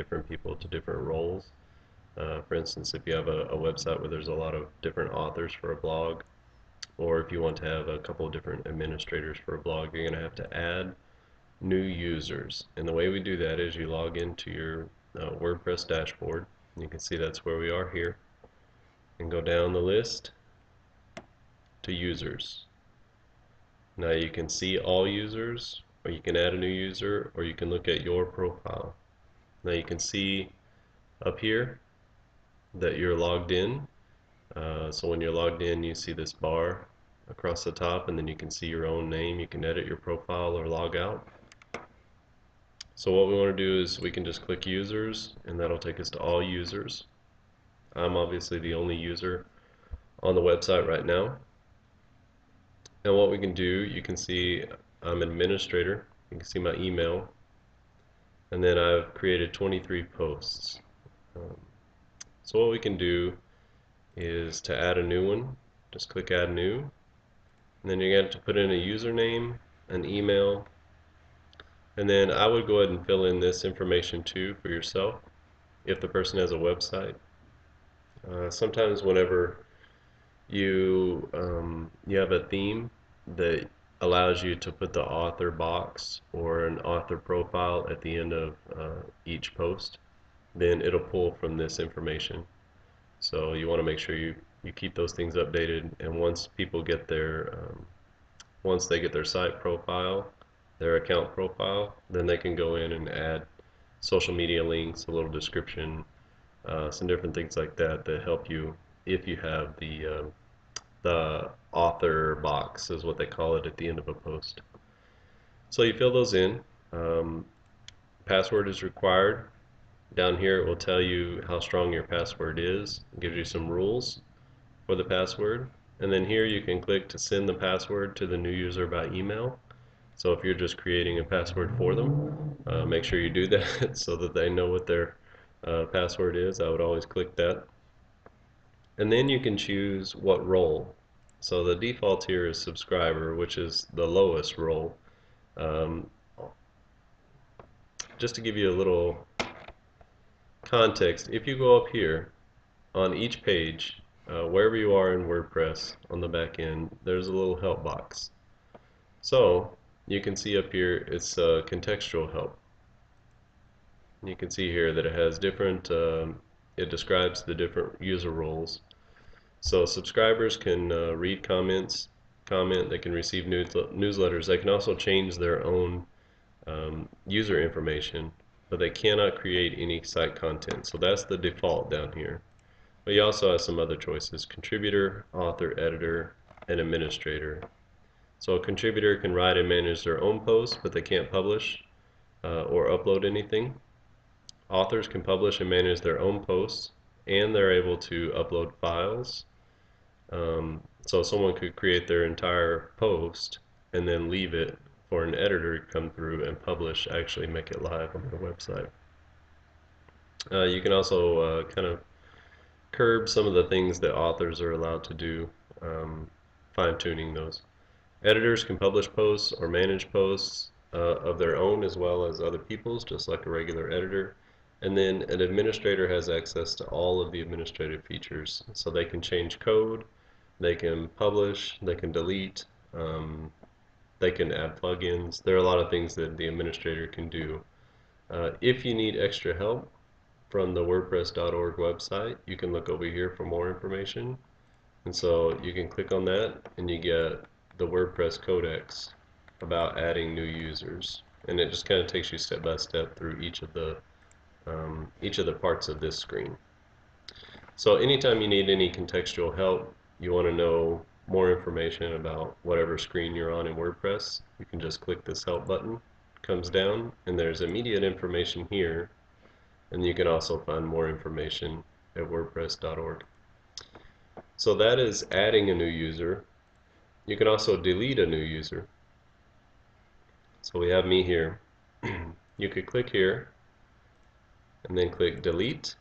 different people to different roles. For instance, if you have a website where there's a lot of different authors for a blog, or if you want to have a couple of different administrators for a blog, you're going to have to add new users. And the way we do that is you log into your WordPress dashboard. You can see that's where we are here. And go down the list to users. Now you can see all users, or you can add a new user, or you can look at your profile. Now you can see up here that you're logged in. So when you're logged in, you see this bar across the top, and then you can see your own name. You can edit your profile or log out. So what we want to do is we can just click users, and that'll take us to all users. I'm obviously the only user on the website right now. And what we can do, you can see I'm an administrator. You can see my email, and then I've created 23 posts. So what we can do is to add a new one, just click add new, and then you're going to have to put in a username, an email, and then I would go ahead and fill in this information too for yourself if the person has a website. Sometimes whenever you have a theme that allows you to put the author box or an author profile at the end of each post, then it'll pull from this information. So you want to make sure you keep those things updated, and once people get their once they get their site profile, their account profile, then they can go in and add social media links, a little description, some different things like that that help you if you have the author box is what they call it at the end of a post. So you fill those in. Password is required. Down here it will tell you how strong your password is. It gives you some rules for the password. And then here you can click to send the password to the new user by email. So if you're just creating a password for them, make sure you do that so that they know what their password is. I would always click that. And then you can choose what role. So the default here is subscriber, which is the lowest role. Just to give you a little context, if you go up here on each page, wherever you are in WordPress on the back end, there's a little help box. So you can see up here it's contextual help. You can see here that it has different, it describes the different user roles. So subscribers can read comments, comment, they can receive newsletters, they can also change their own user information, but they cannot create any site content. So that's the default down here. But you also have some other choices: contributor, author, editor, and administrator. So a contributor can write and manage their own posts, but they can't publish or upload anything. Authors can publish and manage their own posts, and they're able to upload files. So someone could create their entire post and then leave it for an editor to come through and publish, actually make it live on their website. You can also kind of curb some of the things that authors are allowed to do, fine-tuning those. Editors can publish posts or manage posts of their own as well as other people's, just like a regular editor. And then an administrator has access to all of the administrative features. So they can change code, they can publish, they can delete, they can add plugins. There are a lot of things that the administrator can do. If you need extra help from the WordPress.org website, you can look over here for more information. And so you can click on that and you get the WordPress Codex about adding new users. And it just kind of takes you step by step through each of the parts of this screen. So anytime you need any contextual help, you want to know more information about whatever screen you're on in WordPress, you can just click this help button. It comes down and there's immediate information here, and you can also find more information at WordPress.org. So that is adding a new user. You can also delete a new user. So we have me here. You could click here and then click delete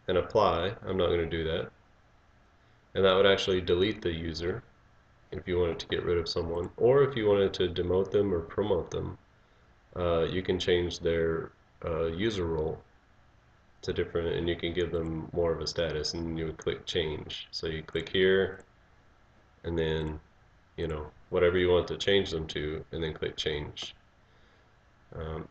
and apply. I'm not going to do that. And that would actually delete the user if you wanted to get rid of someone, or if you wanted to demote them or promote them. You can change their user role. to different, and you can give them more of a status, and you would click change. So you click here, and then whatever you want to change them to, and then click change.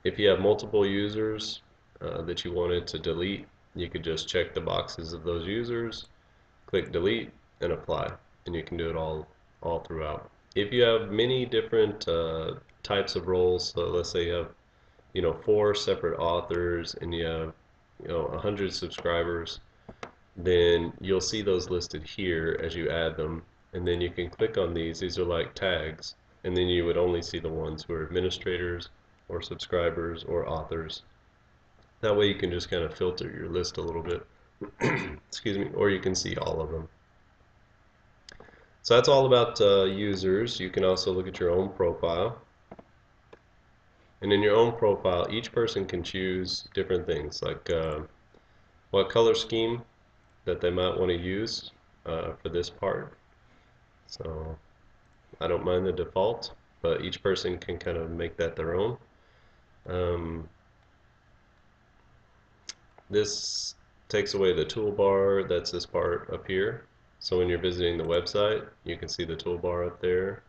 If you have multiple users that you wanted to delete, you could just check the boxes of those users, click delete, and apply, and you can do it all throughout. If you have many different types of roles, so let's say you have 4 separate authors and you have 100 subscribers, then you'll see those listed here as you add them, and then you can click on these. These are like tags, and then you would only see the ones who are administrators or subscribers or authors. That way you can just kind of filter your list a little bit. Excuse me, or you can see all of them. So that's all about users. You can also look at your own profile. And in your own profile, each person can choose different things, like what color scheme that they might want to use for this part. So I don't mind the default, but each person can kind of make that their own. This takes away the toolbar. That's this part up here. So when you're visiting the website, you can see the toolbar up there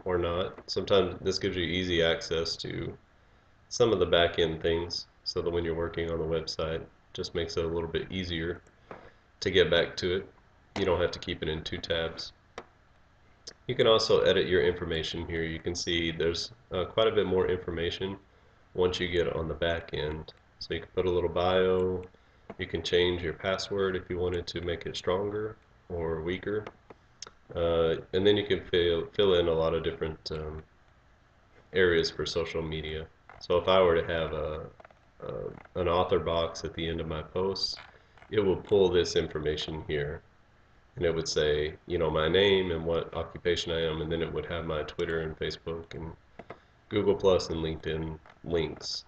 or not. Sometimes this gives you easy access to some of the back-end things, so that when you're working on the website, just makes it a little bit easier to get back to it. You don't have to keep it in 2 tabs. You can also edit your information here. You can see there's quite a bit more information once you get on the back end. So you can put a little bio, you can change your password if you wanted to make it stronger or weaker, and then you can fill in a lot of different areas for social media. So if I were to have an author box at the end of my posts, it will pull this information here, and it would say, my name and what occupation I am, and then it would have my Twitter and Facebook and Google Plus and LinkedIn links,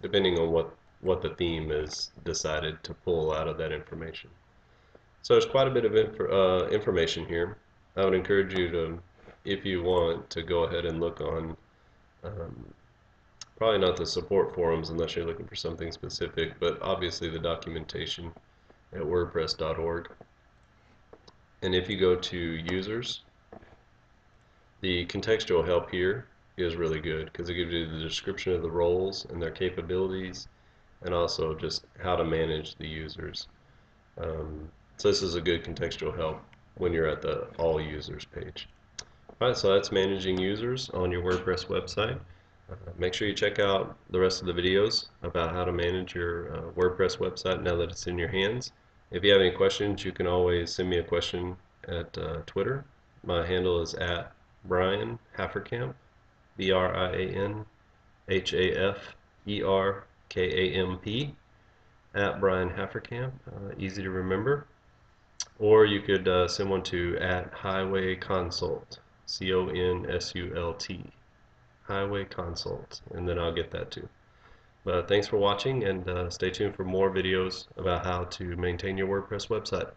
depending on what the theme is decided to pull out of that information. So there's quite a bit of information here. I would encourage you to, if you want, to go ahead and look on probably not the support forums unless you're looking for something specific, but obviously the documentation at wordpress.org. And if you go to users, the contextual help here is really good because it gives you the description of the roles and their capabilities, and also just how to manage the users. So this is a good contextual help when you're at the all users page. Alright, so that's managing users on your WordPress website. Make sure you check out the rest of the videos about how to manage your WordPress website now that it's in your hands. If you have any questions, you can always send me a question at Twitter. My handle is at Brian Hafferkamp, BrianHafferkamp, at Brian Hafferkamp, easy to remember. Or you could send one to at Highway Consult, CONSULT, Highway Consult, and then I'll get that too. But thanks for watching, and stay tuned for more videos about how to maintain your WordPress website.